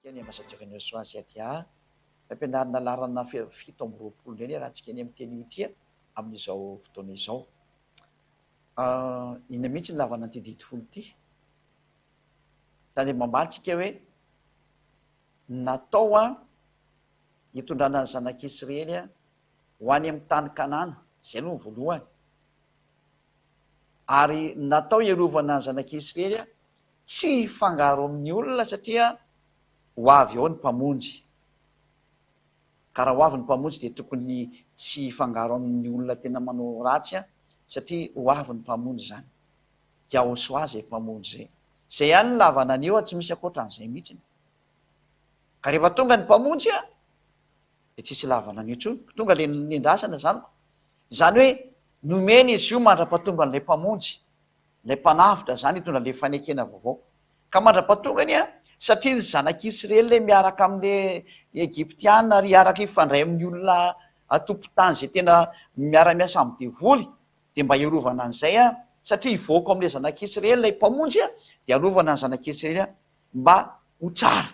Keny masatraka ny soasy aty fampianarana larana fito amby roapolo ndray raha tsika eny amin'ny teny ity amin'izao fotoana izao. Ina mihitsy ny lavana ty didifolo ty. Tany mambatsika hoe natao hitondrana ny zanak'Israely ho any amin'ny tany Kanana, zay aloha ny voalohany. Ary natao iarovana ny zanak'Israely tsy hifangaro amin'ny olona satria ho avy ao ny mpamonjy. Ka raha ho avy ny mpamonjy dia tokony tsy hifangaro amin'ny olona tena manao ratsy satria ho avy ny mpamonjy zany. Dia ho soa zay mpamonjy zay. Zay ihany ny lavana anio tsy misy akoatran'izay mihitsy. Ka rehefa tonga ny mpamonjy dia tsisy lavana anio intsony. Tonga le nendrasana zany. Zany hoe nomena izy io mandra-pahatonga n'ilay mpamonjy, ilay mpanafitra zany hitondra le fanekena vaovao. Ka mandra-pahatongany satria ny zanak'Israely le miaraka amin'le Egyptiana ary araka ifandray amin'ny olona atompon-tany zay tena miara-miasa amin'ny devoly, dia mba iarovana an'izay satria hivoaka amin'le zanak'Israely ilay mpamonjy dia arovana ny zanak'Israely mba ho tsara.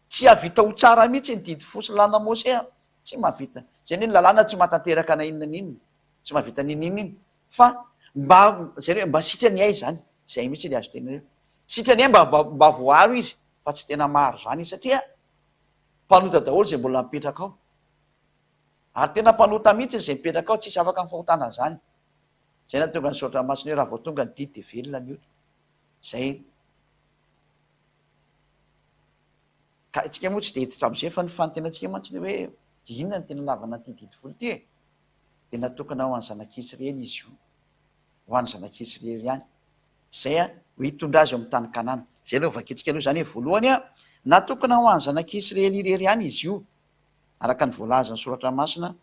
Tsy havita ho tsara mihitsy ny didy fosy lana Mose tsy mahavita. Zay ny lalàna tsy mahatanteraka na inona n'inona, tsy mahavita n'inona fa mba sitrany ay zany, zay mihitsy le azo tena sitrany ay mba voaro izy fa tsy tena maro zany satria mpanota daholo zay mbola mipetraka ao. Ary tena mpanota mihitsy zay mipetraka ao, tsisy afaka mifahotana zany. Zay na tonga ny saotra masina hoe raha vao tonga ny didy dia velona ny ota. Zay. Ka itsika moa tsy dia hiditra amin'izay fa ny fanotenantsika mantsy hoe inona ny tena lavana ty didifolo ty dia natokana ho an'ny zanak'Israely izy io. Ho an'ny zanak'Israely ihany. Zay ho hitondra azy amin'ny tany Kanana. Zay aloha vakitsika aloha zany hoe voalohany natokana ho an'ny zanak'Israely irery ihany izy io. Araka ny voalaza ny soratra masina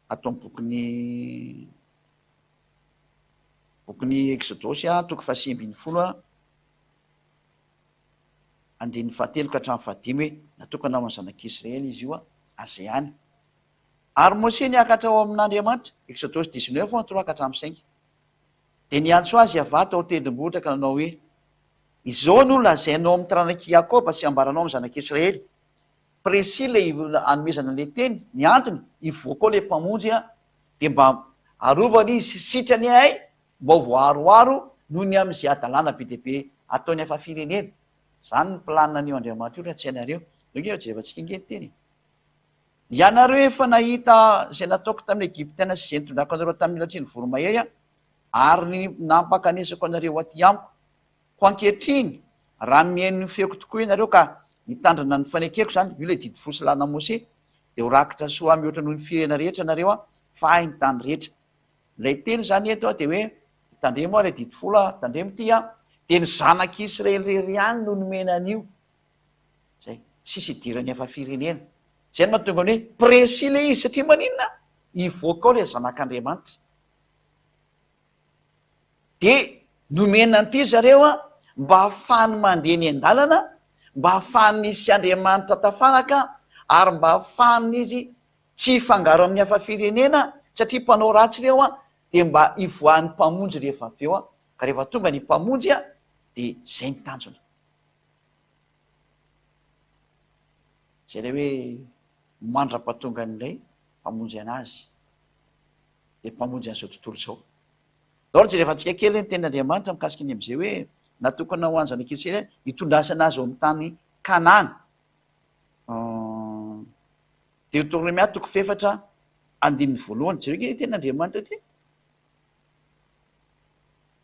atao amin'ny bokin'ny Exodosy toko faha 5 andin'ny fahatelo ka hatramin'ny fahadimy hoe natokana ho an'ny zanak'Israely izy io azay ihany. Ary Mose niakatra ao amin'Andriamanitra, Exodosy 19 3 ka hatramin'ny 5. Dia niantso azy avy ato ao tendrombohitra ka nanao hoe izao no lazainao amin'ny taranak'i Jakoba sy ambaranao amin'ny zanak'Israely. Précis le anomezana le teny, ny antony hivoaka ao le mpamonjy dia mba arovana izy sitrany ay mba ho voaroaro noho ny amin'izay adalàna be dia be ataony hafa firenena. Zany ny planina an'io Andriamanitra io raha tsy hainareo. Io jerentsika ingeny teny. Ianareo efa nahita izay nataoko tamin'ny Egyptiana sy izay nitondrako anareo tamin'ny latriny voromahery ary nampakanesako anareo aty amiko. Ho ankehitriny raha mihaino ny feoko tokoa ianareo ka hitandrina ny fanekeko zany, io le didy fosy lana Mose, dia ho rakitra soa mihoatra noho ny firena rehetra nareo fa ahy ny tany rehetra. Ilay teny zany eto dia hoe tandremo ilay didy folo tandremo ty dia ny zanak'Israely rery ihany no nomena an'io. Zay, tsisy idirany hafa firenena. Zay no mahatonga ny hoe précis le izy satria maninona hivoaka ao le zanak'Andriamanitra. Dia nomena an'ity zareo mba hahafahany mandeha ny an-dalana, mba hahafahany isy Andriamanitra tafaraka ary mba hahafahany izy tsy hifangaro amin'ny hafa firenena satria mpanao ratsy ireo dia mba hivoahan'ny mpamonjy rehefa avy eo ka rehefa tonga ny mpamonjy dia zay ny tanjona. Zay le hoe mandra-pahatonga n'ilay mpamonjy anazy dia mpamonjy an'izao tontolo izao. Daholo rehefa antsika kely ny tenin'Andriamanitra mikasika ny amin'izay hoe natokana ho an'ny zanak'Israely hitondrasana azy ao amin'ny tany Kanana. Deutéronome toko 4:1 jereo ny tenin'Andriamanitra ty.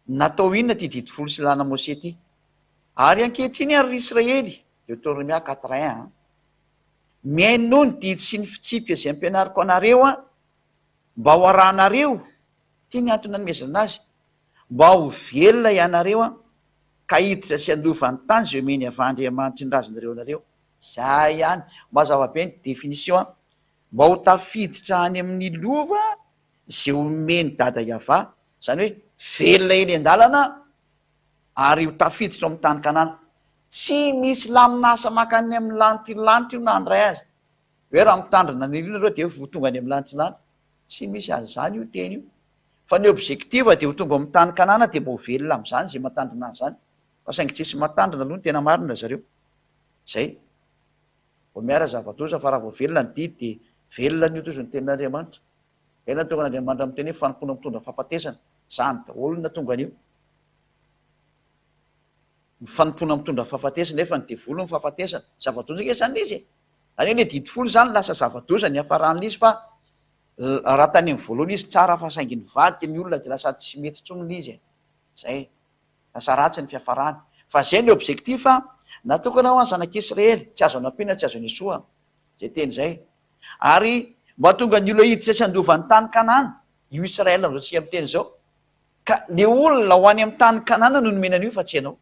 Natao inona ty didy folo sy lana Mose ty? Ary ankehitriny ary Israely, Deutéronome 4:1, miaino ny didy sy ny fitsipy izay ampianariko anareo mba ho arahanareo. Ty ny antony nanomezana azy, mba ho velona ianareo ka hiditra sy andova ny tany zay omeny avy Andriamanitra ny razonareo anareo. Zay ihany mazava be ny définition mba ho tafiditra any amin'ny lova zay omeny dada Iavà, zany hoe velona eny an-dalana ary ho tafiditra amin'ny tany Kanana. Tsy misy laminasa makany amin'ny lanitra io na andray azy hoe raha mitandrina ny nareo dia ho tonga any amin'ny lanitra. Tsy misy azy zany io teny io. Fa ny objectif dia ho tonga amin'ny tany Kanana dia mba ho velona amin'izany zay matandrina azy zany. Fa saingy tsisy matandrina aloha ny tena marina zareo. zay vo miara zava-doza fa raha vo velona ny didy de velona ny io tozy ny tenin'Andriamanitra. Ena tonga n'Andriamanitra amiteny hoe fanompona mitondra fahafatesana, zany daholo na tonga an'io. Mifanompona mitondra fahafatesana nefa ny devolo ny fahafatesana, zava-doza ke zany izy. Any hoe didy folo zany lasa zava-doza ny hafaran'la izy, fa raha tany amin'ny voalohany izy tsara fa saingy nivadiky ny olona de lasa tsy mety tsony izy. Zay lasa ratsy ny fiafarany. Fa zay ny objectif natokana ho any zanak'Israely, tsy azo anampina, tsy azo nesoa, zay teny zay. Ary mahatonga ny olona hiditra sy andova ny tany Kanana, io Israely zao tsy amin'ny teny zao, ka le olona ho any amin'ny tany Kanana no nomena an'io fa tsy ianao.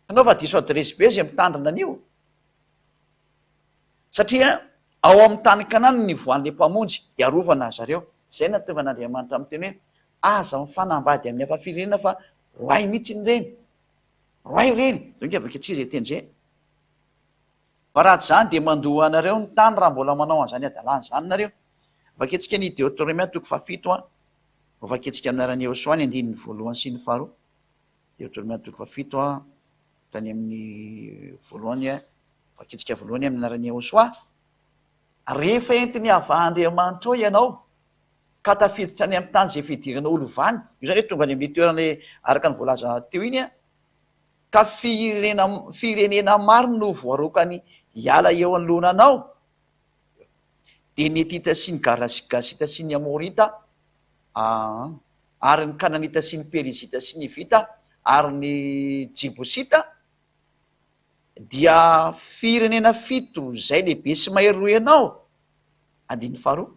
Anao fa diso adresy be zay mitandrina an'io. Satria ao amin'ny tany Kanana ny voan'le mpamonjy de arovana zareo. Zay natonga n'Andriamanitra amin'ny teny hoe aza mifanambady amin'ny hafa firenena fa roay mihitsy ny reny. Roay reny. Donko avake tsy zay teny zay. Fa raha tsy zany de mandoa anareo ny tany raha mbola manao an'izany adalany zany nareo. Vaketsika ny Deutéronome toko fafito vaketsika amin'arany Josua ny 9 sy ny 2. Deutéronome toko fafito tany amin'ny voalohany vaketsika voalohany amin'arany Josua. Rehefa entiny avahandriamanitra ao ianao ka tafiditra any amin'ny tany zay fidirana olo vany, io zany hoe tonga any amin'ny toerana araka ny voalaza teo iny ka firenena maro no voarokany hiala eo anoloananao, de ny Etita sy ny Gasita sy ny Amorita, ary ny Kananita sy ny Perizita sy ny Vita, ary ny Jebosita, dia firenena fito zay lehibe sy mahery ianao. Andiny faharoa,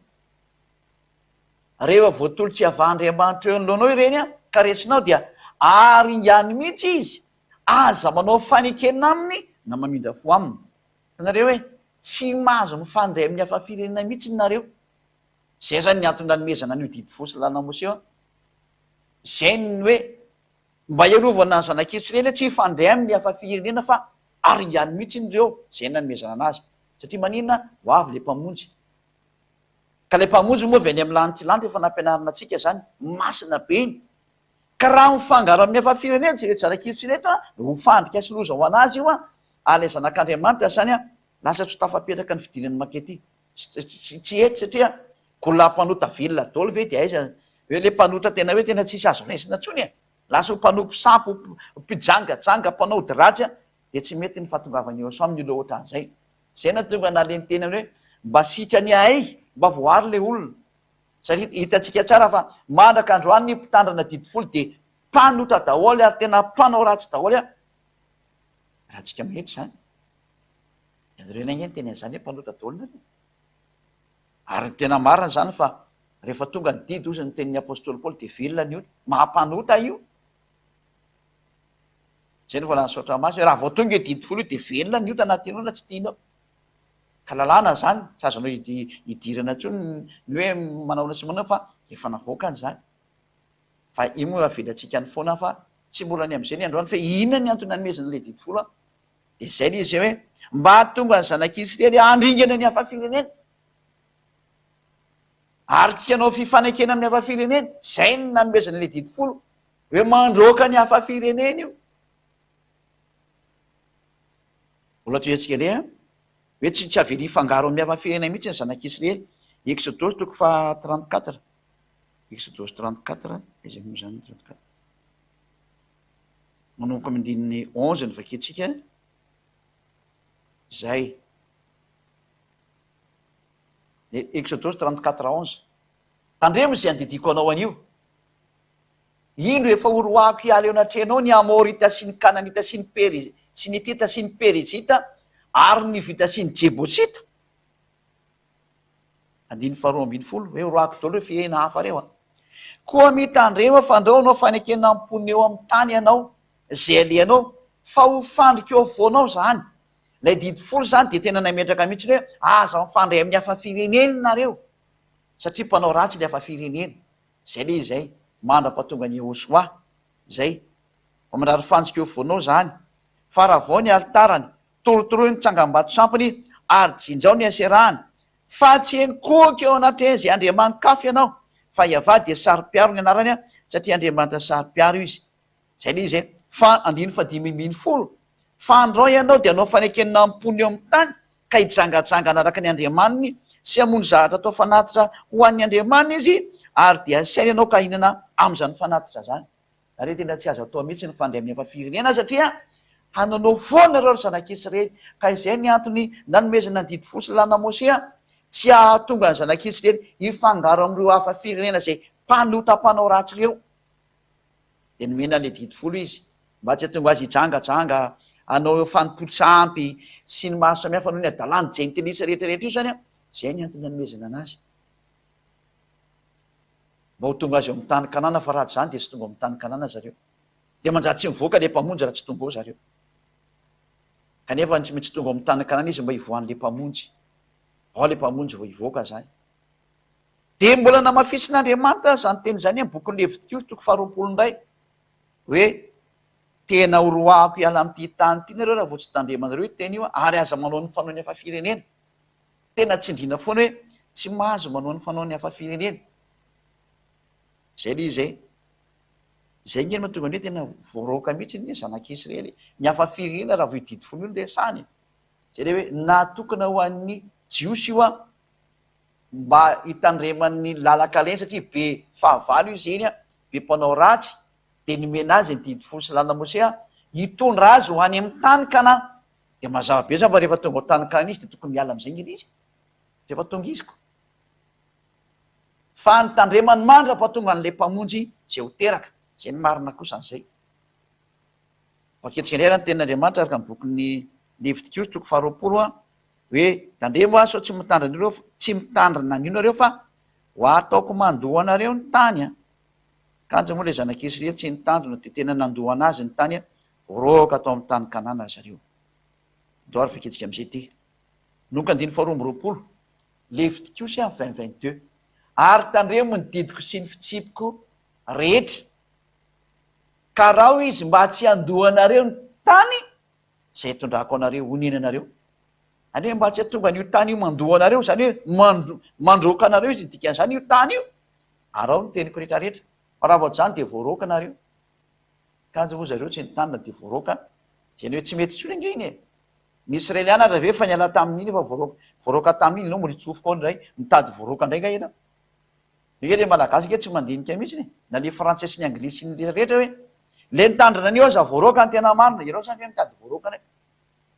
rehefa voatolo tsy avahandriamanitra eo anoloanao ireny ka resinao dia ary ihany mihitsy izy aza manao fanekena aminy na mamindra fo aminy. Tanareo hoe tsy mahazo mifandray amin'ny hafa firenena mihitsy nareo. Zay zany ny antony nanomezana an'io didy fosy lanamoseo. Zay ny hoe mba iarovana ny zanak'Israely tsy hifandray amin'ny hafa firenena fa ary ihany mihitsy indreo. Zay nanomezana anazy. Satria maninona ho avy le mpamonjy. Ka le mpamonjy moa avy any amin'ny lanitry efa nampianarina antsika zany, masina be iny. Ka raha mifangaro amin'ny hafa firenena tsy rehetra zanak'Israely ho fandrika sy loza ho anazy io ale zanak'Andriamanitra zany lasa tsy tafapetraka ny fidirany makety. Tsy ety satria golam-panota vilona daholo ve de aiza hoe le mpanota tena hoe tena tsisy azo raisina tsony lasa ho mpanompo sampo, mpijangajanga, mpanao diratsy de tsy mety ny fahatongavany eo so amin'ny olo ohatra an'izay. Zay natonga naleny tena hoe mba sitrany ahay mba voary le olona. Satria hitantsika tsara fa mandraka androany ny mpitandrana didy folo de mpanota daholo ary tena mpanao ratsy daholo raha tsika mihitsy zany. Rena ny tena zany hoe mpanota daholo nareo. Ary tena marina zany fa rehefa tonga ny didy ozy ny tenin'ny apôstôly Paoly de velona ny olo, mahampanota io. Zay ny volana saotra masy hoe raha vao tonga didy folo io de velona ny ota anatinao na tsy tianao. Ka lalàna zany, tsy azonao hidirana tsony ny hoe manaona sy manao fa efa navoaka an'izany. Fa io moa avelantsika ny foana fa tsy mbola ny amin'izay ny androany fa inona ny antony nanomezana le didy folo de zay le izy hoe mba hahatonga ny zanak'Israely andringana ny hafa firenena. Ary tsy hanao fifanekena amin'ny hafa firenena, zay ny nanomezana le didy folo hoe mandroaka ny hafa firenena io. Mbola toy antsika le hoe tsy avely hifangaro amin'ny hafa firenena mihitsy ny zanak'Israely. Exodose toko fa 34. Exodose 34 izay moa zany 34. Manomboka amin'ny andininy 11 ny vaketsika. Zay. Exodose 34:11. Tandremo zay andidiko anao an'io. Indro efa horoako hiala eo anatrenao ny Amorita sy ny Kananita sy ny sy ny Etita sy ny Perizita ary ny Vita sy ny Jebosita. Andiny faharoa ambiny folo hoe horoako daholo hoe fiaina hafa reo koa mitandremo fandrao anao fanekena ampony eo amin'ny tany ianao zay alehanao fa ho fandrika eo afovoanao zany. Lay didy folo zany de tena nametraka mihitsy hoe aza mifandray amin'ny hafa firenena nareo satria mpanao ratsy le hafa firenena. Zay le izay mandra-pahatonga ny Josoa zay mandrary fanjika eo afovoanao zany. Fa raha vao ny altarany torotoroy ny tsangam-bato sampony ary jinjao ny haserahany fa tsy enkoky eo anatreny zay andriamanikafy ianao fa iavady de sary-piaro ny anarany satria andriamanitra sary-piaro izy. Zay le izy fa andiny fa 5 ambiny folo fa andro ianao dia anao fanekenina ampony eo amin'ny tany ka hijangajangana araka ny andriamaniny sy hamono zavatra atao fanatitra ho an'ny andriamanina izy ary dia sainy ianao ka hinana am'izany fanatitra zany are tena tsy azo atao mihitsy ny fandray amin'ny efa-firenena satria hananao foana reo ry zanak'Israely ka izay ny antony nanomezana ny didy folo sy lana Mosea tsy ahatonga ny zanak'Israely hifangaro amin'ireo hafa-firenena zay mpanotampanao ratsy ireo de nomena le didy folo izy mba tsy atonga azy hijangajanga anao fanompontsampy sy ny maro samihafa noho ny adalany jentilisa rehetrarehetra io zany a zay ny antony nanomezana anazy mba ho tonga azy eo amin'ny tany kanana fa ratsy zany de tsy tonga amin'ny tany kanana zareo de manjary tsy mivoaka le mpamonjy raha tsy tonga ao zareo kanefa tsy mitsy tonga amin'ny tany kanana izy mba hivoan'le mpamonjy ao le mpamonjy vo hivoaka zany de mbola namafisin'Andriamanitra zany teny zany amin'ny boky Levitikos 20 hoe tena horoahako hiala amin'ity tany ity nareo raha vo tsy tandremanareo teny io ary aza manao ny fanao ny hafa-firenena tena tsindriana foana hoe tsy mahazo manao ny fanao ny hafa-firenena zay le izay zay ngeny mahatonga hoe tena voaroaka mihitsy ny zanak'Israely ny hafa-firenena raha vo hididy folo io resany zay le hoe natokana ho an'ny jiosy io a mba hitandreman'ny lalaka-leny satria be fahavalo izy eny a be mpanao ratsy de nomena azy ny didy folo sy lana Mosea hitondra azy ho any amin'ny tany kana de mazava be zany fa rehefa tonga ao tany kanana izy de tokony miala am'izay ngeny izy rehefa tonga iziko fa nytandremany mandra-pahatonga an'le mpamonjy zay ho teraka zay ny marina kosa an'izay vaketsika indray raha ny tenin'Andriamanitra araka ny bokyny Levitikos 20 a hoe tandremo sao tsy mitandrina tsy mitandrina an'io nareo fa ho ataoko mandoa anareo ny tany a kanjo moa le zanak'Israely tsy nitandrina de tena nandoa anazy ny tany a voaroaka atao amin'ny tany kanana zareo doary faketsika am'izay ty noka 2 Levitikos 20:22 ary tandremo ny didiko sy ny fitsipiko rehetra ka raha izy mba tsy andoa anareo ny tany zay tondrako anareo honenanareo ane mba tsy atonga n'io tany io mandoa anareo zany hoe mandroka anareo izy dikan'izany io tany io ary ao ny teniko rehetrarehetra fa raha vao zany de voaroaka anareo kanjo moa zareo tsy nitandrina de voaroaka zany hoe tsy mety tsony ngeny e ny Israeliana raha ve fa niala tamin'iny fa voaroaka tamin'iny anao molitsofoka ao ndray mitady voaroaka ndray nga ena ike le malagasy nke tsy mandinika mihitsy na le frantsay sy ny anglisy ny rehetra hoe le nitandrina anio aza voaroaka ny tena marina ianao zany hoe mitady voaroaka ndray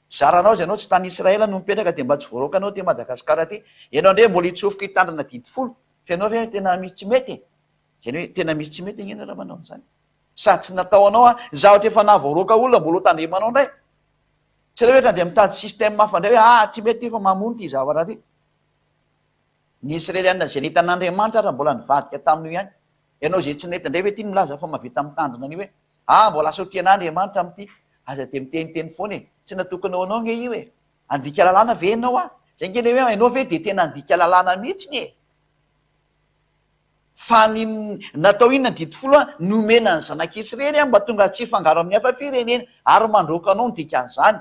zaranao zy anao tsy tany Israela no mipetraka de mba tsy voaroaka anao ty Madagasikara ty ianao ndray mbola hitsofoka hitandrina didy folo fa ianao ve tena misy tsy mety zany hoe tena misy tsy mety ngena raha manao zany sady tsy natao anao a za ohatra efa nahavoaroaka olona mbola ho tandremanao ndray tsy le oetra de mitady système mafandray hoe tsy mety efa mamono ty zavatra ty ny Israeliana zay nitan'Andriamanitra raha mbola nivadika tamin'io ihany ianao zay tsy nety ndray hoe ty milaza fa mavita mitandrina an'io hoe mbola asa tian'Andriamanitra am'ty aza de miteniteny foana e tsy natokanao anao nge io e andika lalàna ve enao a zay nge le hoe ianao ve de tena andika lalàna mihitsiny e fa ny natao inona ny didy folo a nomena ny zanak'Israely a mba tonga tsy fangaro amin'ny hafa-firenena ary mandroka anao ny dikan'izany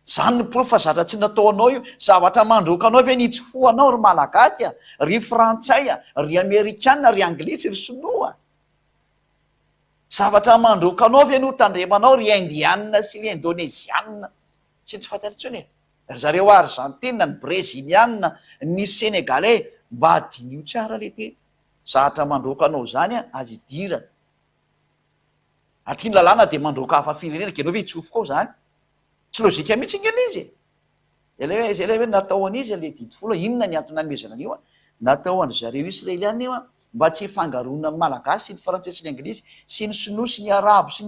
zany ny poro fa zatra tsy natao anao io zavatra mandroka anao ve nitsifo anao ry malagasy a ry frantsay a ry amerikana ry anglisy ry sinoa zavatra mandroka anao ve no tandremanao ry indianina sy ry indonezianina sy tsy fantary tsony e ry zareo argentina ny brezilianina ny senegalais mba adinio tsara le teny zavatra mandroka anao zany a azy idirana atriny lalàna de mandroka hafa-firenena ke anao ve hitsofika ao zany tsy lozika mihitsy ngely izy zay le hoe natao an'izy le didy folo inona ny antony nanomezana an'io a natao an' zareo Israeliana io a mba tsy hifangarona ny malagasy sy ny frantsay sy ny anglisy sy ny sinoa sy ny arabo sy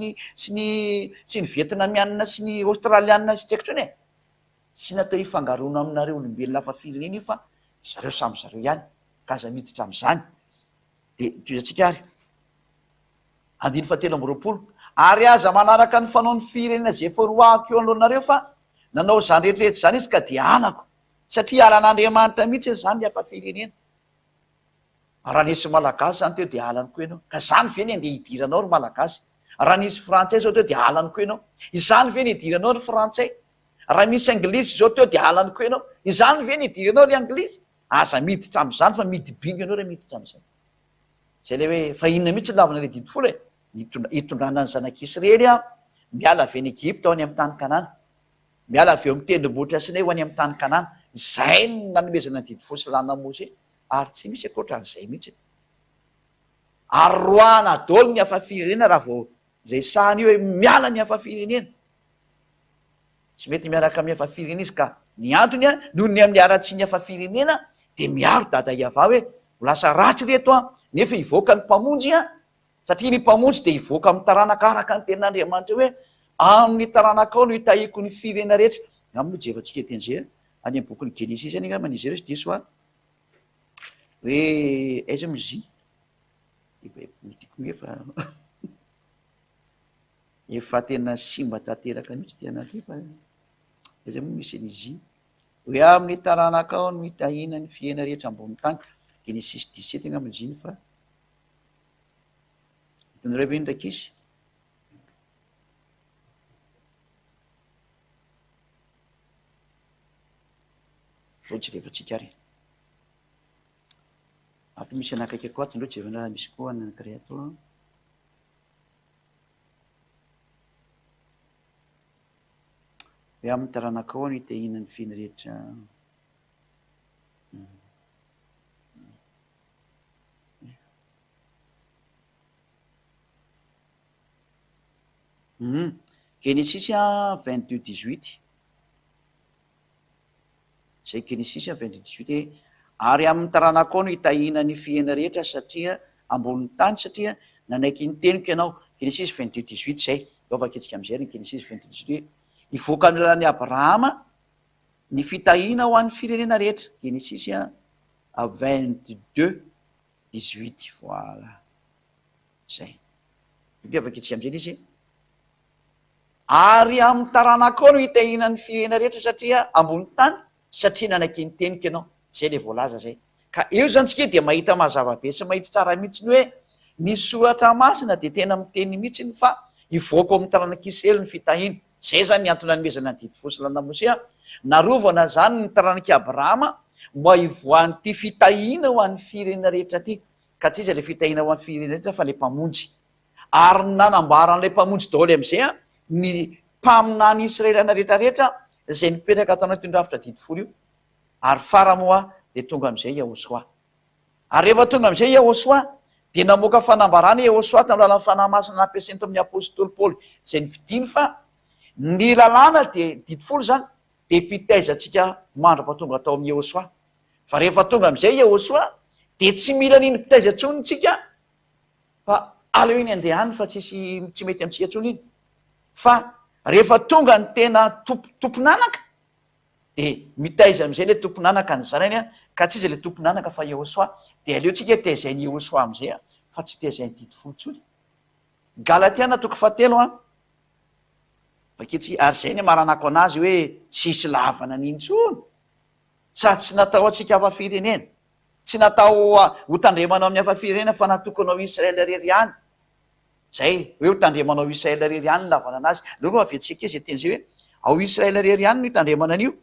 ny vietnamianina sy ny australianina sy tiako tsony e sy natao hifangarona aminareo olombelona hafa-firenena io fa zareo samy zareo ihany ka aza miditra am'izany de toizatsika ary 20 ary aza manaraka ny fanao ny firenena zay foroahako eo alohanareo fa nanao zany rehetrarehetra zany izy ka de alako satria alan'Andriamanitra mihitsy zany hafa-firenena raha nisy malagasy zany teo de alany ko ianao ka zany ve ny ande hidiranao ry malagasy raha nisy frantsay zao teo de alany ko ianao izany ve ny hidiranao ry frantsay raha misy anglisy zao teo de alany ko ianao izany ve ny hidiranao ry anglisy aza miditra am'izany fa midibingo ianao raha miditra am'izany zay le hoe fa inona mihitsy lavana le didy folo e hitondrana ny zanak'Israely a miala avy any Egypta ho any amin'ny tany Kanana, miala avy eo amin'ny tendrombohitra Sinay ho any amin'ny tany Kanana. Zay no nanomezana ny didy fosy lana Mose, ary tsy misy ankoatran'izay mihitsy. Ary roana daholo ny hafa firenena raha vao resahana io hoe miala ny hafa firenena. Tsy mety miaraka amin'ny hafa firenena izy ka ny antony a noho ny amin'ny ara-tsy ny hafa firenena dia miaro dada Iava hoe ho lasa ratsy reto a, nefa hivoaka ny mpamonjy a, satria ny mpamonjy dia hivoaka amin'ny taranaka araka ny tenin'Andriamanitra hoe amin'ny taranaka ao no hitahiko ny firenena rehetra. Amin'ny jevantsika ten'izay any amin'ny bokin'ny Genesisy any angamba izy ireo sy diso a hoe aiza mozy efa efa tena simba tanteraka mihitsy tena fa aiza moa misy an'izy hoe amin'ny taranaka ao no hitahina ny fiaina rehetra ambony tany. Genesisy 17 angamba izy fa hitanareo ve ndraiky izy loatra rehefatsika ary ato misy anakaiky ako ato loatra evana misy koa anankiray ato hoe amin'ny taranaka ao no hitahina ny fiaina rehetra. Genesisy 22:18 zay Genesisy 22:18 ary amin'ny taranaka ao no hitahina ny fiaina rehetra satria ambony tany satria nanaiky ny teniko ianao. Genesisy 22:18 zay lovaketsika am'izay ny Genesisy 22:18 hivoaka ny lalan'ny Abrahama ny fitahina ho an'ny firenena rehetra. Genesisy 22:18 voilà zay lovaketsika am'zay izy ary amin'ny taranaka ao no hitahina ny firenena rehetra satria ambony tany satria nanaiky ny teniko ianao. Zay le voalaza zay ka eo zany tsika dia mahita mazava-be sy mahitsy tsara mihitsy ny hoe ny soratra masina dia tena miteny mihitsy fa hivoaka amin'ny taranak'Israely ny fitahina. Zay zany ny antony nanomezana ny didy fosy lana Mose narovana zany ny taranak'i Abrahama mba hivoahan'ity fitahina ho an'ny firenena rehetra ty, ka tsy izy le fitahina ho an'ny firenena rehetra fa le mpamonjy. Ary nanambaran'ilay mpamonjy daholo am'izay ny mpaminany Israelana rehetrarehetra zay nipetraka atao anaty ndrafitra didy folo io. Ary faramoa dia tonga am'izay Yahosoa. Ary rehefa tonga am'izay Yahosoa dia namoaka fanambarana Yahosoa tamin'ny lalan'ny fanahy masina nampiasainy tamin'ny apôstôly Paoly zay nivitiny fa ny lalàna dia didy folo zany dia mpitaizantsika mandra-patonga tao amin'ny Yahosoa. Fa rehefa tonga am'izay Yahosoa dia tsy mila niny mpitaiza ntsony tsika fa aleo iny andehany fa tsy mety amintsika ntsony iny. Fa rehefa tonga ny tena tomponanaka dia mitaiza am'izay le tomponanaka ny zanany ka tsy izy le tomponanaka fa Yahosoa. Dia aleotsika taizainy Yahosoa am'izay fa tsy taizainy didy folo ntsony. Galatiana 4:7 vaketsy ary zay ny maranako anazy hoe tsisy lavana nintsony sady tsy natao atsika hafa firenena, tsy natao ho tandremanao amin'ny hafa firenena fa natokanao Israely rery ihany. Zay hoe ho tandremanao Israely rery ihany ny lavana anazy. Loko avetsika izy teny zay hoe ao Israely rery ihany no hitandremana an'io.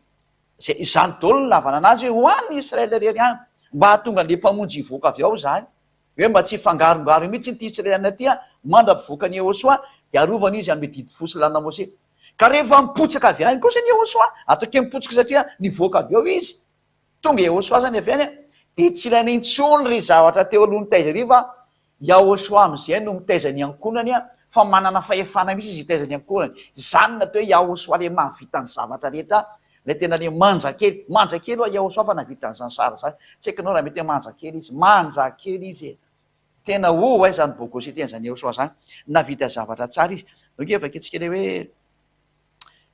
Zay izany daholo ny lavana anazy hoe ho an'ny Israely rery ihany mba hahatonga le mpamonjy hivoaka avy ao zany hoe mba tsy fangarongaro mihitsy ny ty Israelina ty mandra-pivoaka ny Yahosoa dia arovana izy amin'ny didy fosy lana Mose. Ka rehefa mipotsaka avy any kosa ny Yahosoa atao mipotsika satria nivoaka avy ao izy tonga Yahosoa zany avy any dia tsy ilaina intsony ry zavatra teo aloha nitaiza ry fa Yahosoa am'izay no mitaiza ny ankonany fa manana fahefana mihitsy izy hitaiza ny ankonany. Zany natao hoe Yahosoa le mahavita ny zavatra rehetra le tena le manjakely hoa Yahosoa fa navita n'izany sara zany. Tsy haiko anao raha mety manjakely izy, manjakely izy tena ho zany bogosy teny zany Yahosoa zany navita zavatra tsara izy. Donc vaketsika le hoe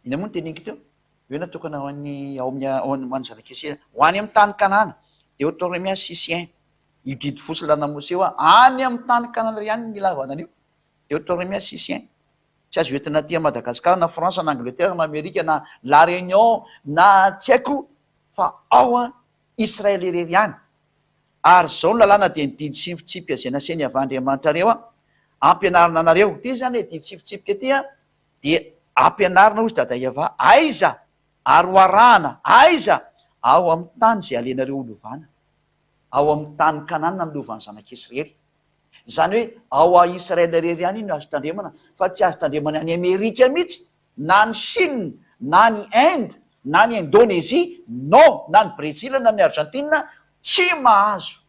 ina moa ny teneniko teo hoe natokana ho an'ny ao amin'ny zanak'Israely ho any amin'ny tany Kanana. Deutéronome 6:1 io didy fosy lana Mose any amin'ny tany Kanana ihany ny lavana an'io. Deutéronome 6:1 tsy azo entina aty Madagasikara na Frantsa na Angleterre na Amerika na La Réunion na tsy haiko fa ao Israely rery ihany. Ary zao ny lalàna dia ny didy tsifitsipika zay naseny avy Andriamanitra reo ampianarina anareo. Ty zany e didy tsifitsipika ty dia ampianarina ozy dada Iava aiza ary hoarahana aiza ao amin'ny tany zay alenareo holovana, ao amin'ny tany Kanana ny lovan'ny zanak'Israely. Zany hoe ao a Israela rery any iny azo tandremana fa tsy azo tandremana any Amerika mihitsy na ny Chine na ny Inde na ny Indonezia non na ny Brezila na ny Argentina tsy mahazo.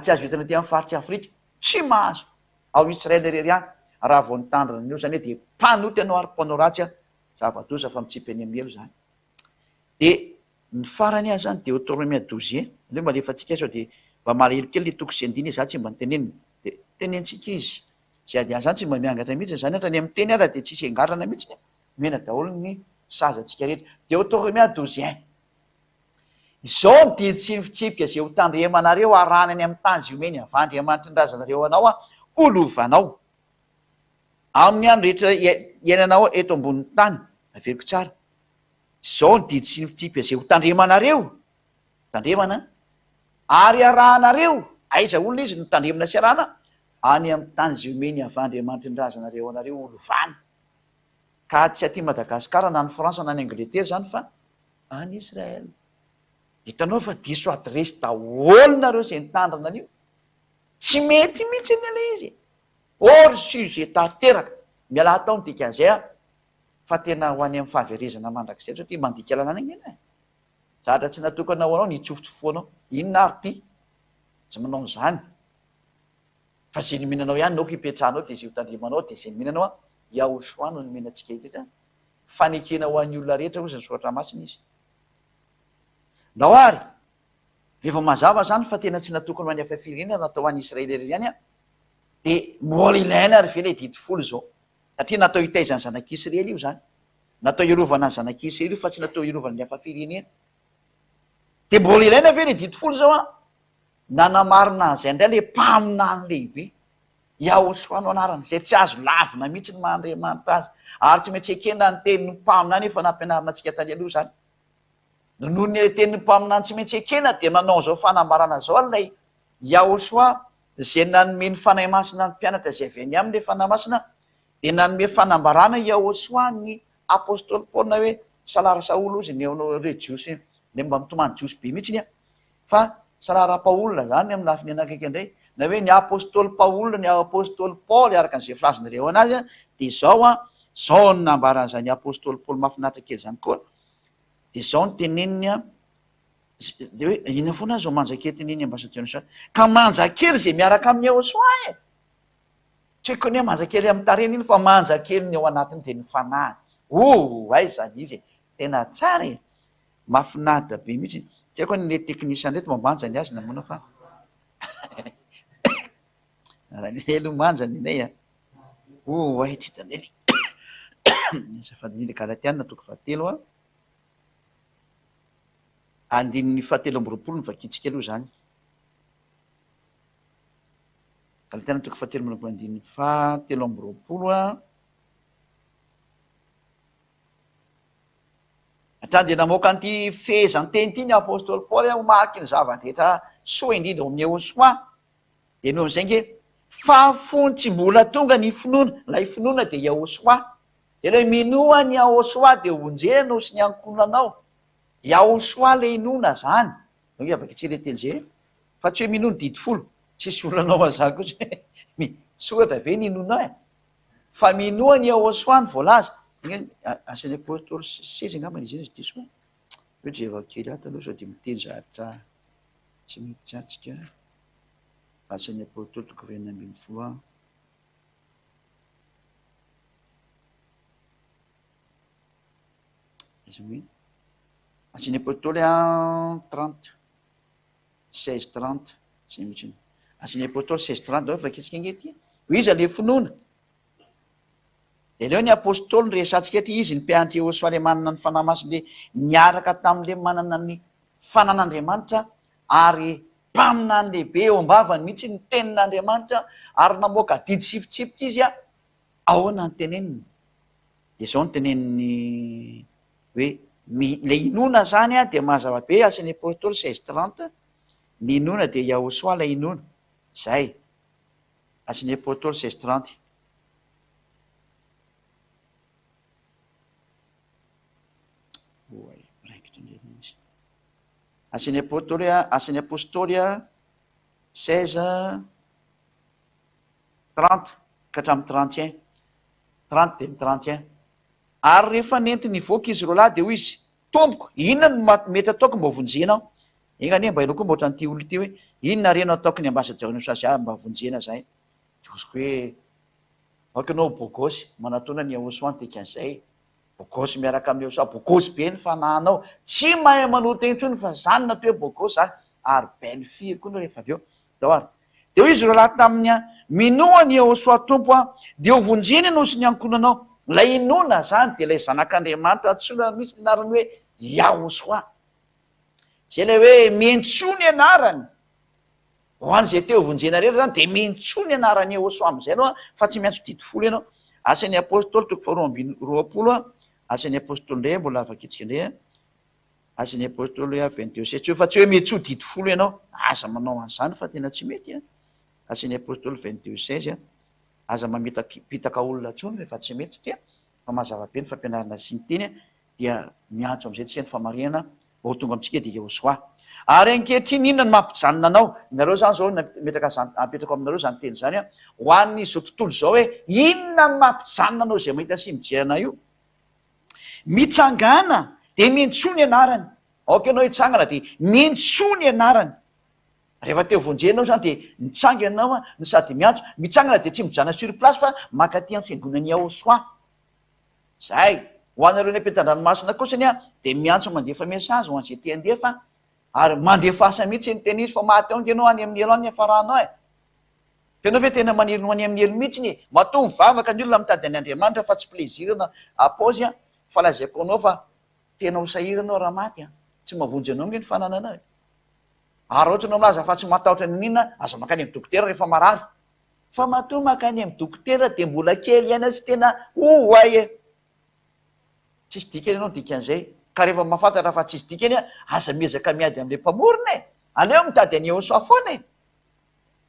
Tsy azo vitana ty amin'ny faritsy Afrika tsy mahazo ao Israela rery any raha vao nitandrina an'io zany hoe de mpanoty anao ary mpanao ratsy a zava-doza fa mitsipy any amin'ny elo zany. De ny farany azy zany Deutéronomie 12 le mba alefatsika sao de mba malahelo kely le toko sy andiny za tsy mba nitenenina de tenentsika izy sy ady any zany tsy mba miangatra mihitsy zany hatra ny amin'ny teny ara de tsisy angarana mihitsy mena daholo ny sazatsika rehetra. Deutéronomie 12 izao ny didy sy fitsipika zay ho tandremanareo arahany any amin'ny tany ziomeny avy Andriamanitra ndrazanareo anao a olovanao amin'ny andro rehetra iainanao eto ambonin'ny tany. Averiko tsara, izao ny didy sy ny fitsipika zay ho tandremanareo tandremana ary arahanareo aiza olona izy no tandremana sy arahana any amin'ny tany ziomeny avy Andriamanitra ndrazanareo anareo olovany. Ka tsy aty Madagasikara na ny Fransa na ny Angletera zany fa any Israel. Hitanao fa diso adresy daholo nareo zay nitandrana an'io tsy mety mihitsy ny ale izy hors sujet tanteraka miala tao ny dikan'izay a fa tena ho any amin'ny fahaverezana mandrakizay satria mandika lalàna ngena zahatra tsy natokana ho anao nitsofotsofoanao inona ary ty tsy manao zany fa zay ny mihinanao ihany nao hipetrahanao de zay ho tandremanao de zay mihinanao a Yahoshua no nomenantsika etetra fanekena ho an'ny olona rehetra ozy ny soratra masina izy. Ndao ary rehefa mazava zany fa tena tsy natokana ho any hafa firenena natao any Israely rery ihany a de mbola ilaina ary ve le didi folo zao satria natao hitaizany zanak'Israely io zany natao iarovana ny zanak'Israely io fa tsy natao iarovana ny hafa firenena de mbola ilaina ve le didi folo zao a nanamarina an'izay indray le mpaminany lehibe Yahoshua no anarany zay tsy azo lavina mihitsy ny Mahandriamanitra azy ary tsy maintsy ekena ny tenin'ny mpaminany efa nampianarina antsika tany aloha zany noho ny tenin'ny mpaminany tsy maintsy ekena de manao zao fanambarana zao alay Yahoshua zay nanome ny fanahy masina ny mpianatra zay avy any aminy le fanahy masina de nanome fanambarana Yahoshua ny apôstôly Paoly hoe salara Saoly izy neonao re jiosy le mba mitomany jiosy be mihitsy iny a fa salara Paoly zany amin'ny lafiny anakaiky indray na hoe ny apôstôly Paoly ny apôstôly Paoly araka an'izay filazonareo anazy a de zao a zao ny nambaran'izany apôstôly Paoly mahafinaritra kely zany koa de zao ny teneniny a de hoe ina foana zao manjakely teneny ambasadeur sa ka manjakely zay miaraka amin'ny Yahoshua e tsy haiko ny hoe manjakely amin'ny tareny iny fa manjakely ny ao anatiny de ny fanahy ay zany izy tena tsara e mahafinaritra be mihitsy tsy haiko le teknisian reto mambanja ny azy namona fa raha ny elo manjany inay a ay tsy taneny safadiny le Galatiana toko fahatelo a andininy fahatelo amby roapolo ny vakitsika aloha zany Galatiana toko fahatelo amby roapolo andininy fahatelo amby roapolo a hatrany de namoaka an'ity fehezanteny ity ny apôstôly Paoly homariky ny zava-drehetra soa indrindra ao amin'ny Yahoshua de noho am'izay nge fa fony tsy mbola tonga ny finoana lay finoana de Yahoshua de le minoa ny Yahoshua de onjenao sy ny ankonanao Yahoshua le inona zany no afaka tsy le teny zay fa tsy hoe minoa ny didi folo tsisy olonanao azany koa tsy soratra ve ny inona e fa minoa ny Yahoshua ny voalaza asan'ny apôstôly sesy angambany izy izy diso hoe jevakely ato aloha sao de miteny zahatra tsy mety tsatsika asan'ny apôstôly toko fahaenina ambin'ny folo a izy hoe asan'ny apôstôly a 30 16-30 zay mihitsy asan'ny apôstôly 16-30 vakitsika ngety izy le finoana de leo ny apôstôly ny resantsika ty izy ny mpianatra Yahoshua le manana ny fanahy masina le niaraka tam'le manana ny fanan'Andriamanitra ary mpaminany lehibe eo ambavany mihitsy ny tenin'Andriamanitra ary namoaka didy sifitsipika izy a ahoana ny teneniny de zao ny teneniny hoe le inona zany a de mazava be asan'ny apôstôly 16-30 ny inona de Yahoshua la inona zay asan'ny apôstôly 16-30 asan'ny apôstôly a 16 30 ka hatramin'ny 31 30 de 31 ary rehefa nenti nivoaka izy ro lahy de hoy izy tompoko inona no mety ataoko mba vonjenao iny anie mba ilo koa mba ohatra n'ity olo ity hoe inona renao ataoko ny ambassadeur sasy mba vonjena zahay diosiko hoe akanao bogosy manatona ny ahosoany tekan'izay bogosy miaraka amin'ny ahosoa bogosy be ny fananao tsy mahay manota intsony fa zany nato hoe bogosy zany ary belle fille koa no rehefa avy eo dao ary de hoy izy ro lahy tamin'ny minoa ny ahosoa tompo a de ho vonjeny no sy ny ankonanao lay inona zany de lay zanak'andriamanitra tsona misy ny anarany hoe yahosoa zay lay hoe mentso ny anarany ho an'izay teo vonjena rehetra zany de mentso ny anarany ahosoa am'izay anao fa tsy maintsy didi folo ianao asan'ny apôstoly toko faharoa roapolo asan'ny apôstoly ndray mbola afakitsika ndray asan'ny apôstoly 22 fa tsy hoe mentso didi folo ianao aza manao an'izany fa tena tsy mety asan'ny apôstoly 22 aza mamitapitaka olona tsony rehefa tsy mety satria fa mazava-be ny fampianarana sy ny teny dia miantso am'izay tsika ny famarinana ho tonga amitsika de ahosoa ary ankehitriny inona ny mampijanona anao nareo zany zao apetrako aminareo zany teny zany ho an'izao tontolo zao hoe inona ny mampijanona anao zay mahita sy mijerana io mitsangana de mentso ny anarany aoka anao hitsangana de mentso ny anarany rehefa teo vonjenao zany de mitsanga ianao ny sady miantso mitsangana de tsy mijana sur place fa makaty amin'ny fiangonany ahosoa zay ho anareo ny ampitan-dranomasina kosany de miantso mandefa message ho an'izay te andefa ary mandefa asa mihitsy ny teny izy fa maty ao ntenao any amin'ny elo any afaranao tenao ve tena maniry no any amin'ny elo mihitsy ny mato mivavaka ny olona mitady any andriamanitra fa tsy plezirana apaozy fa lazaiko anao fa tena ho sahiranao raha maty tsy mavonjy anao nge ny fanananao ary ohatra anao milaza fa tsy matahotra ny nina aza makany amin'ny dokotera rehefa marary fa mato makany amin'ny dokotera de mbola kely iana sy tena oay tsisy dikany ianao dikan'izay ka rehefa mahafantatra fa tsisy dikany aza miezaka miady am'le mpamorona aleo mitady any ahosoa foana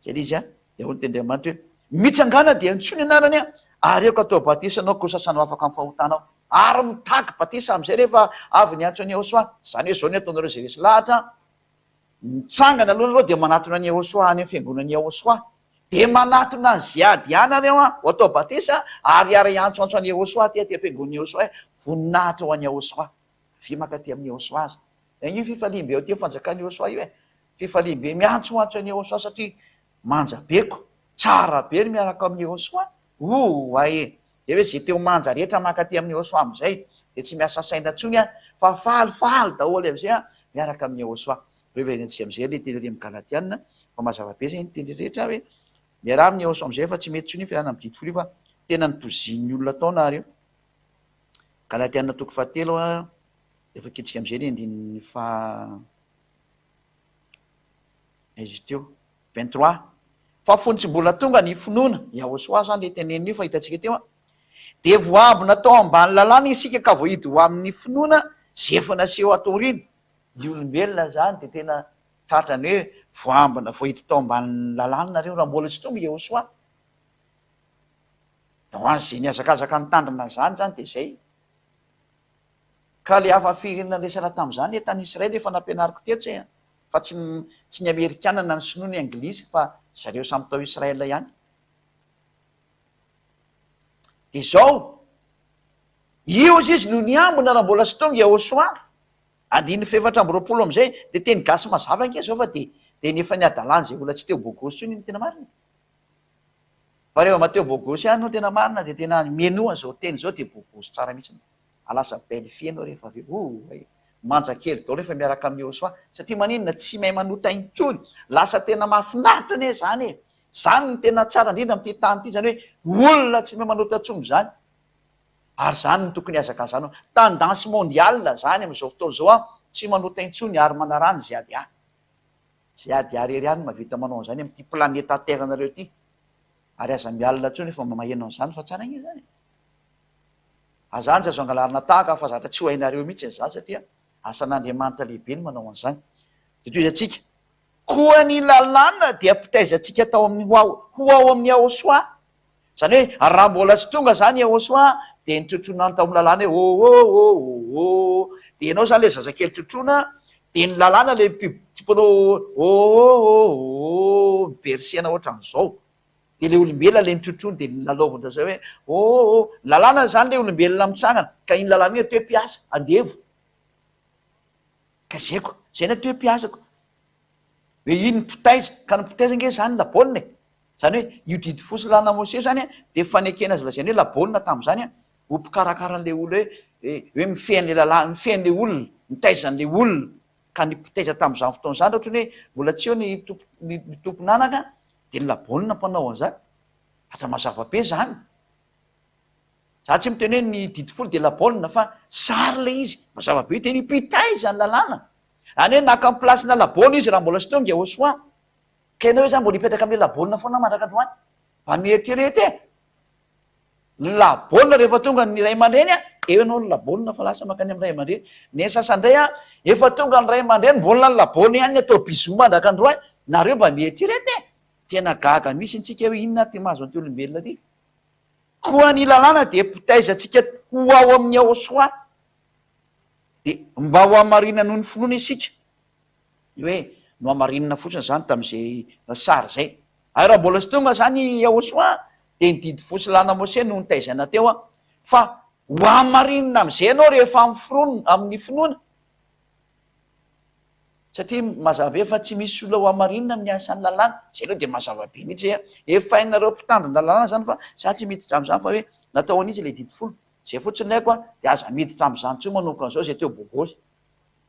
zay izy de ho nytendriamanitra hoe mitsangana de antso ny anarany ary eko atao batisa anao ko sasanao afaka amin'ny fahotanao ary mitaky batisa am'izay rehefa avy ny antso any ahosoa zany hoe zao ny ataonareo zay resy lahatra mitsangana aloha nareo de manatona any ahosoa any amin'ny fiangonany ahosoa de manatona ny ziady anareo ho atao batisa ary ary antsoantso any ahosoa ty am-piangonany ahosoa voninahitra ho any ahosoa vi makaty amin'ny ahosoa azy io fifalimbe eo ty fanjakany ahosoa io fifalimbe miantsoantso any ahosoa satria manjabeko tsara be ny miaraka amin'ny ahosoa ay de hoe zay teo manja rehetra makaty amin'ny ahosoa am'izay de tsy miasa saina tsony fa falifaly daholy am'izay miaraka amin'ny ahosoa reverentsika am'izay le teny amy galatiana fa mazava-be zay nyteny rehetra hoe miara amin'ny ahosoa am'izay fa tsy mety tsony fiarana amy didi folo fa tena nytozin'ny olona taona reo galatiana toko fahatelo efa kitsika am'izay ny andininy fa izy teo 23 fa fonitsy mbola tonga ny finoana iahosoa zany le tenen'io fa hitantsika teo de voabo natao ambany lalàna isika ka voahidy ho amin'ny finoana zefa naseho atorina ny olombelona zany de tena tratrany hoe voambina voahidy tao ambany lalàna nareo raha mbola tsy tonga iahosoa da ho an'zay ny azakazaka nytandrina zany de zay ka le hafa firina resana tam'zany tany Israely efa nampianariko teto fa tsy ny amerikanana ny sinoa ny anglisy fa zareo samy tao Israela ihany de zao io izy no ny ambona raha mbola sy tonga iahosoa andiny fefatra amby roapolo am'izay de teny gasy mazava nke zao fa de nefa ny adalany zay olona tsy teo bogosy io ny tena marina fa rehefa mateo bogosy any no tena marina de tena menoa zao teny zao de bogosy tsara mihitsy alasa belle fille anao rehefa avy manja kely dao rehefa miaraka amin'ny ahosoa satria maninona tsy mahay manota intsony lasa tena mahafinaritra ane zany zany ny tena tsara indrindra am'ty tany ty zany hoe olona tsy mahay manota tsony zany ary zany ny tokony azakazany tendance mondiale zany am'izao fotoana zao tsy manota intsony ary manarany ziady rery any mavita manao zany am'ty planeta terre nareo ty ary aza mialina tsony efa maheno an'izany fa tsara gne zany azany tsy azo angalarina tahaka fa zata tsy ho hainareo mihitsy zany satria asan'andriamanitra lehibe ny manao an'izany de toy izy atsika koa ny lalàna dia ampitaizatsika tao amin'ny ho ao amin'ny ahosoa zany hoe raha mbola tsy tonga zany ahosoa de nitrotrona tao amin'ny lalàna hoe de ianao zany le zazakely trotrona de ny lalàna le tipnao mibersiana ohatran'izao de le olombelona le nitrotrony de lalaovandra zay hoe lalàna zany le olombelona mitsangana ka iny lalàna iny toe-piasa andevo ka zaiko zay na toe-piasako hoe iny mpitaiza ka ny mpitaiza nge zany labaolina zany hoe io didy fosy lana mose zany a de fanekena azy lazany hoe labaolina tam'zany a ho mpikarakaraan'le olo hoe mifehan'le lalàna mifehan'le olona mitaizan'le olona ka ny mpitaiza tam'zany fotoana zany ohatra hoe mbola tsy eo ny tomponanaka de ny labaolina mpanao an'zany atra mazavabe zany za tsy miteny hoe ny didy folo de labaolina fa sary le izy mazavabe teny mpitaiza ny lalàna any hoe naka am'plasina labaolina izy raha mbola sy tonga osoa ka ianao hoe zany mbola hipetraka am'le labaolina foana mandraka androany mba mieritrerety labaolina rehefa tonga ny ray aman-dreny a eo ianao ny labaolina fa lasa makany am'ray aman-dreny ny sasandray a efa tonga ny ray aman-dreny mbolina ny labaolina ihany atao bizo mandraka androany nareo mba mieritrerety tena gaga misy ntsika hoe inona ty mahazo an'ty olombelona ty koa ny lalàna de mpitaiza atsika ho ao amin'ny aosoa de mba ho amarina noho ny finoana isika hoe no amarinina fotsiny zany tam'izay sary zay ay raha mbola sy tonga zany aosoa de nididy fosy lana mose no nitaizana teo a fa ho amarinina am'izay anao rehefa amin'ny finoana satria mazavabe fa tsy misy olona ho amarinina amin'ny asan'ny lalàna zay aloha de mazavabe mihitsy zay a efa hainareo mpitandrina lalàna zany fa za tsy miditra am'zany fa hoe natao anitsy le didy folo zay fotsiny laiko a de aza miditra am'zany tso manomboka an'izao zay teo bobosy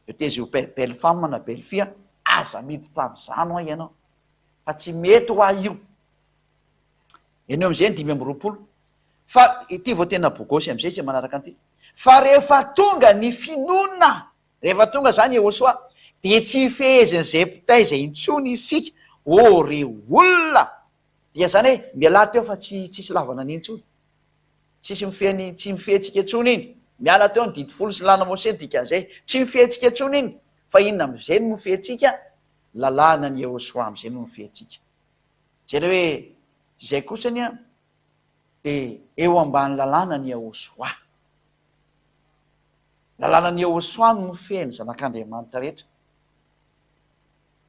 de tez io belle femme na belle fille aza miditra am'zany ho a ianao fa tsy mety ho a io eneo am'izay ny 5 fa ity vao tena bogosy am'izay tsy manaraka an'ity fa rehefa tonga ny finona rehefa tonga zany eosoa de tsy fehezin'zay mpitaiza intsony isika re olona dia zany hoe miala teo fa tsisy lavana ny intsony tsisy mifehany tsy mifehtsika etsony iny miala teo ny didy folo sy lana mose dikan'zay tsy mifehetsika etsony iny fa inona am'izay no mifehetsika lalàna ny eosoa am'izay no mifehetsika zay le hoe zay kosany a de eo ambany lalàna ny eosoa lalàna ny eosoa no mifehany zanak'andriamanitra rehetra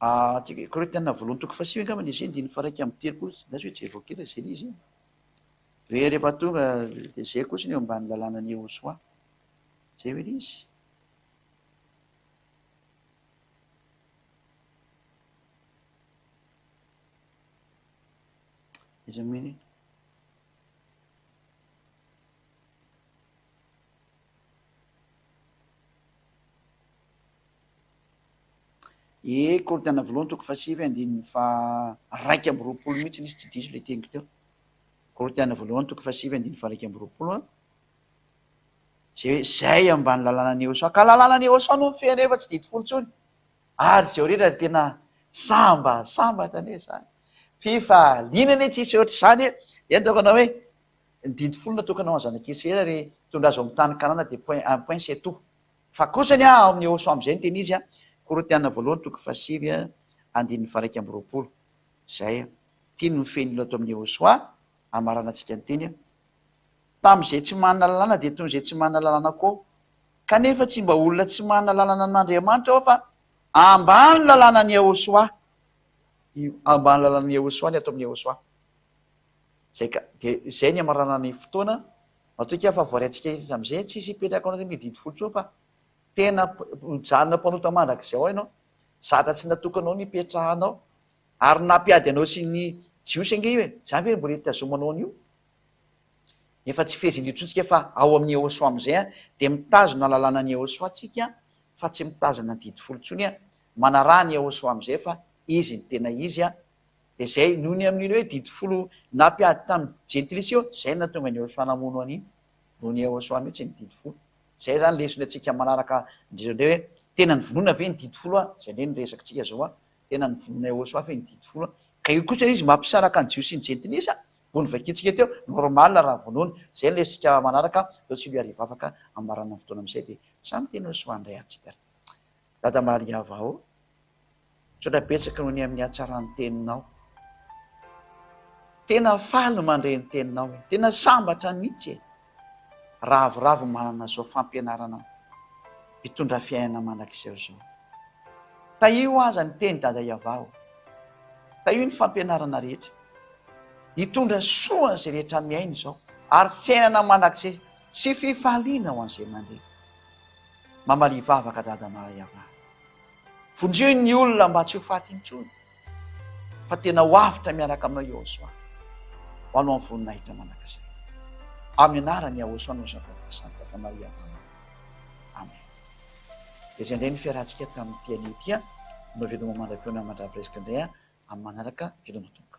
Korintiana voalohany toko fasivy angambany izay ndiny faraiky amby telopolo dasy hoe tsy evokela zay izy hoe rehefa tonga de zay kosiny eo ambany lalàna ny eosoa zay hoe izy izy aminy Korintiana voalohany toko fasivy andiny fa raiky amby roapolo mihitsy nisy tsy diso le teniko teo Korintiana voalohany toko fasivy andiny fa raiky amby roapolo a zay hoe zay ambany lalàna ny eosoa ka lalàna ny eosoa no mifehana efa tsy didy folo tsony ary zay rehetra tena sambatra ane zany fifalinana tsisy ohatry zany entaoko anao hoe nididy folo natokanao anzanak'isera re tondra azo amin'ny tany kanana de point c'est tout fa kosany a amin'ny eosoa am'izay ny teny izy a Korintiana voalohany toko fasivy a andiny fa raiky amby roapolo zay a tia no mifehny olo ato amin'ny eosoa amarana antsika ny teny a tam'izay tsy manana lalàna de toy zay tsy manana lalàna koa kanefa tsy mba olona tsy manana lalàna n'Andriamanitra ao fa ambany lalàna ny eosoa ambany lalàna ny eosoa ny ato amin'ny eosoa zay ka de zay ny amarana ny fotoana matoika fa voariantsika izy am'izay tsisy ipetraka ao anatin'ny didy folo tso fa tena mijanona mpanota mandrak'izay ao ianao zatra tsy natokanao ny ipetrahanao ary nampiady anao sy ny jiosy ange io e zany hoe mbola itazomanao an'io efa tsy feheziny itsontsika fa ao amin'ny eosoa am'izay a de mitazona lalàna ny eosoa tsika fa tsy mitazana ny didy folo tsony a manaraha ny eosoa am'izay fa izy ny tena izy a de zay noho ny amin'iny hoe didy folo nampiady tamin'ny jentilisa io zay natonga ny eosoa namono an'iny noho ny eosoa mihitsy ny didy folo zay zany lesony atsika manaraka ndrindray hoe tena ny vonoana ve ny didy folo a zay ndray ny resakitsika zao a tena ny vonona eosoa fe ny didy folo a ka io kosa izy mampisaraka ny jiosy ny jentilisa vony vakitsika teo normal raha vonoana zay ny lesitsika manaraka tao tsy lo arivavaka amarana fotoana am'izay de samy tena soandray atsika dada maria avao tsotrapetsaka noho ny amin'ny hatsarany teninao tena faly mandre ny teninao e tena sambatra mihitsy e ravoravo manana zao fampianarana mitondra fiainana mandrak'izao zao taio aza ny teny dada iavao taio ny fampianarana rehetra hitondra soany zay rehetra miaina zao ary fiainana mandrakizay tsy fifaliana ho an'izay mandeha. Mamalivavaka dada Mariava, vonjeo ny olona mba tsy ho faty intsony fa tena ho avitra miaraka aminao eo soa ho anao amin'ny voninahitra mandrakizay. Amin'ny anarany Ahosoa no zavatra dada Mariava. Amen. Dia izay indray ny fiarahantsika tamin'ny pianio ity no veloma mandram-piona mandrapiresika indray amin'ny manaraka veloma tompo.